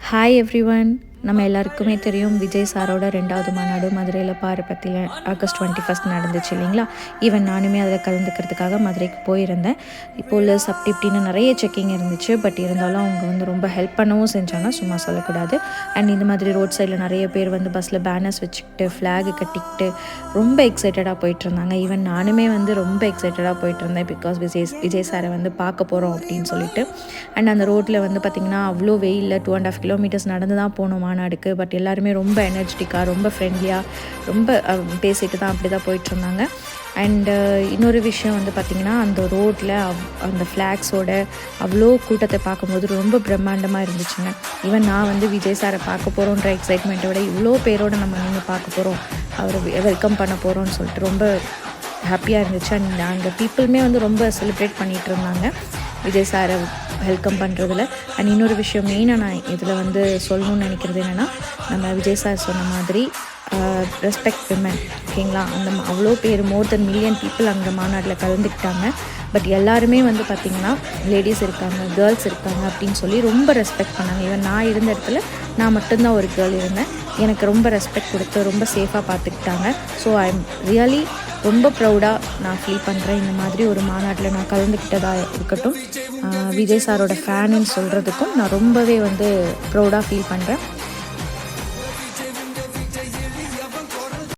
Hi everyone. நம்ம எல்லாருக்குமே தெரியும் விஜய் சாரோட 2வது மாநாடு மதுரையில் பாரபத்தியில் ஆகஸ்ட் 21 நடந்துச்சு இல்லைங்களா. ஈவன் நானுமே அதில் கலந்துக்கிறதுக்காக மதுரைக்கு போயிருந்தேன். போலீஸ் அப்படி இப்படின்னு நிறைய செக்கிங் இருந்துச்சு. பட் இருந்தாலும் அவங்க ரொம்ப ஹெல்ப் பண்ணவும் செஞ்சாங்க, சும்மா சொல்லக்கூடாது. அண்ட் இந்த மாதிரி ரோட் சைடில் நிறைய பேர் பஸ்ஸில் பேனர்ஸ் வச்சுக்கிட்டு ஃப்ளாகு கட்டிக்கிட்டு ரொம்ப எக்ஸைட்டடாக போயிட்டு இருந்தாங்க. ஈவன் நானுமே ரொம்ப எக்ஸைட்டடாக போயிட்டு இருந்தேன். பிகாஸ் விஜய் சாரை பார்க்க போகிறோம் அப்படின்னு சொல்லிட்டு. அண்ட் அந்த ரோட்டில் பார்த்திங்கன்னா அவ்வளோ வெயிலில் 2.5 கிலோமீட்டர்ஸ் நடந்து தான் போனோம் மாநாடுக்கு. பட் எல்லாருமே ரொம்ப எனர்ஜெட்டிக்காக, ரொம்ப ஃப்ரெண்ட்லியாக, ரொம்ப பேசிட்டு தான் அப்படி தான் போயிட்டுருந்தாங்க. அண்டு இன்னொரு விஷயம் பார்த்திங்கன்னா, அந்த ரோட்டில் அந்த ஃப்ளாக்ஸோட அவ்வளோ கூட்டத்தை பார்க்கும்போது ரொம்ப பிரம்மாண்டமாக இருந்துச்சுங்க. ஈவன் நான் விஜய் சாரை பார்க்க போகிறோன்ற எக்ஸைட்மெண்ட்டை விட இவ்வளோ பேரோடு நம்ம நின்று பார்க்க போகிறோம், அவரை வெல்கம் பண்ண போகிறோம்னு சொல்லிட்டு ரொம்ப ஹாப்பியாக இருந்துச்சு. அண்ட் அங்கே பீப்புளுமே ரொம்ப செலிப்ரேட் பண்ணிகிட்டு இருந்தாங்க விஜய் சாரை வெல்கம் பண்ணுறதுல. அண்ட் இன்னொரு விஷயம் மெயினாக நான் இதில் சொல்லணும்னு நினைக்கிறது என்னென்னா, நம்ம விஜய் சார் சொன்ன மாதிரி ரெஸ்பெக்ட் விமன், ஓகேங்களா. அவ்வளோ பேர், மோர் தென் மில்லியன் பீப்புள் அந்த மாநாட்டில் கலந்துக்கிட்டாங்க. பட் எல்லாருமே பார்த்திங்கன்னா லேடிஸ் இருக்காங்க, கேர்ள்ஸ் இருக்காங்க அப்படின்னு சொல்லி ரொம்ப ரெஸ்பெக்ட் பண்ணாங்க. ஈவன் நான் இருந்த இடத்துல நான் மட்டும்தான் ஒரு கேர்ள் இருந்தேன். எனக்கு ரொம்ப ரெஸ்பெக்ட் கொடுத்து ரொம்ப சேஃபாக பார்த்துக்கிட்டாங்க. ஸோ ஐ எம் ரியலி ரொம்ப ப்ரௌடாக நான் ஃபீல் பண்ணுறேன். இந்த மாதிரி ஒரு மாநாட்டில் நான் கலந்துக்கிட்டதாக இருக்கட்டும், விஜய் சாரோட ஃபேனுன்னு சொல்கிறதுக்கும் நான் ரொம்பவே ப்ரௌடாக ஃபீல் பண்ணுறேன்.